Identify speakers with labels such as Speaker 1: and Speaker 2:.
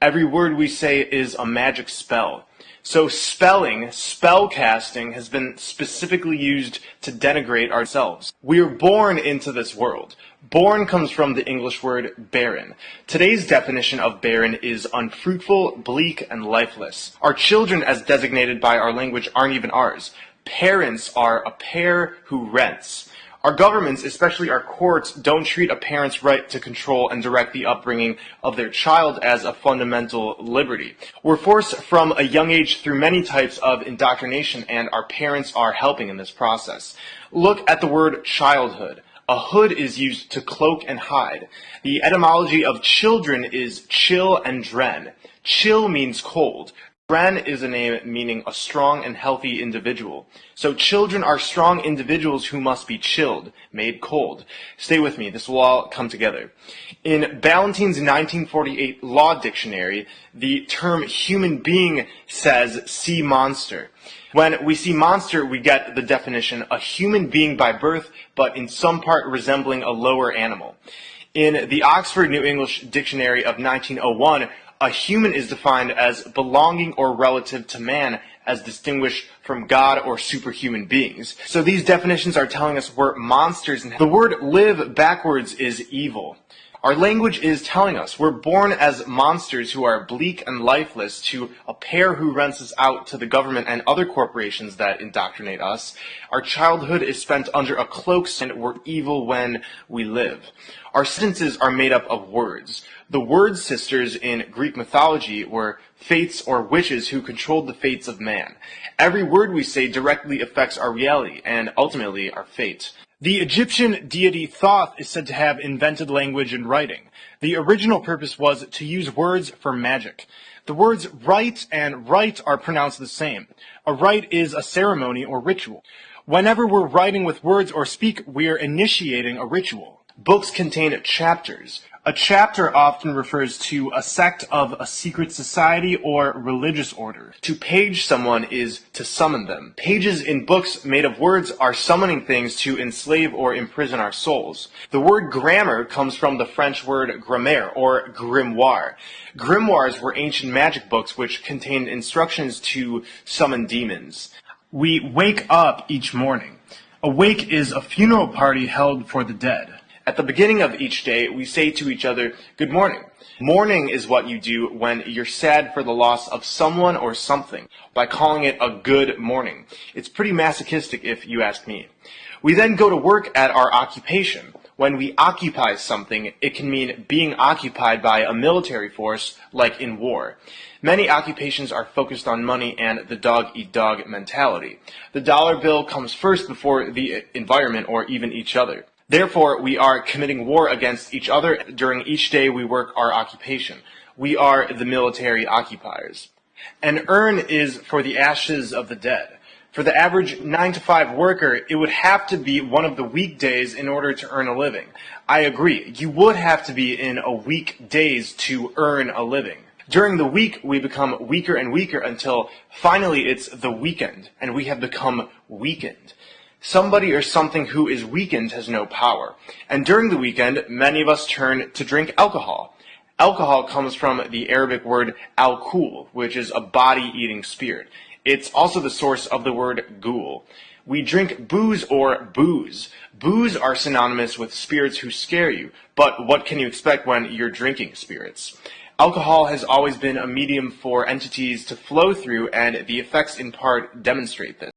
Speaker 1: Every word we say is a magic spell. So spelling, spellcasting, has been specifically used to denigrate ourselves. We are born into this world. Born comes from the English word barren. Today's definition of barren is unfruitful, bleak, and lifeless. Our children, as designated by our language, aren't even ours. Parents are a pair who rents. Our governments, especially our courts, don't treat a parent's right to control and direct the upbringing of their child as a fundamental liberty. We're forced from a young age through many types of indoctrination, and our parents are helping in this process. Look at the word childhood. A hood is used to cloak and hide. The etymology of children is chill and dren. Chill means cold. Dren is a name meaning a strong and healthy individual. So children are strong individuals who must be chilled, made cold. Stay with me, this will all come together. In Ballantyne's 1948 Law Dictionary, the term human being says sea monster. When we see monster, we get the definition, a human being by birth, but in some part resembling a lower animal. In the Oxford New English Dictionary of 1901, a human is defined as belonging or relative to man, as distinguished from God or superhuman beings. So these definitions are telling us we're monsters, and the word live backwards is evil. Our language is telling us we're born as monsters who are bleak and lifeless to a pair who rents us out to the government and other corporations that indoctrinate us. Our childhood is spent under a cloak, and we're evil when we live. Our sentences are made up of words. The word sisters in Greek mythology were fates or witches who controlled the fates of man. Every word we say directly affects our reality and ultimately our fate. The Egyptian deity Thoth is said to have invented language and writing. The original purpose was to use words for magic. The words write and write are pronounced the same. A rite is a ceremony or ritual. Whenever we're writing with words or speak, we're initiating a ritual. Books contain chapters. A chapter often refers to a sect of a secret society or religious order. To page someone is to summon them. Pages in books made of words are summoning things to enslave or imprison our souls. The word grammar comes from the French word grammaire or grimoire. Grimoires were ancient magic books which contained instructions to summon demons. We wake up each morning. A wake is a funeral party held for the dead. At the beginning of each day, we say to each other, good morning. Mourning is what you do when you're sad for the loss of someone or something, by calling it a good morning. It's pretty masochistic if you ask me. We then go to work at our occupation. When we occupy something, it can mean being occupied by a military force, like in war. Many occupations are focused on money and the dog-eat-dog mentality. The dollar bill comes first before the environment or even each other. Therefore, we are committing war against each other during each day we work our occupation. We are the military occupiers. An urn is for the ashes of the dead. For the average 9-to-5 worker, it would have to be one of the weekdays in order to earn a living. I agree. You would have to be in a weekdays to earn a living. During the week, we become weaker and weaker until finally it's the weekend, and we have become weakened. Somebody or something who is weakened has no power. And during the weekend, many of us turn to drink alcohol. Alcohol comes from the Arabic word al-kul, which is a body-eating spirit. It's also the source of the word ghoul. We drink booze or booze. Booze are synonymous with spirits who scare you, but what can you expect when you're drinking spirits? Alcohol has always been a medium for entities to flow through, and the effects in part demonstrate this.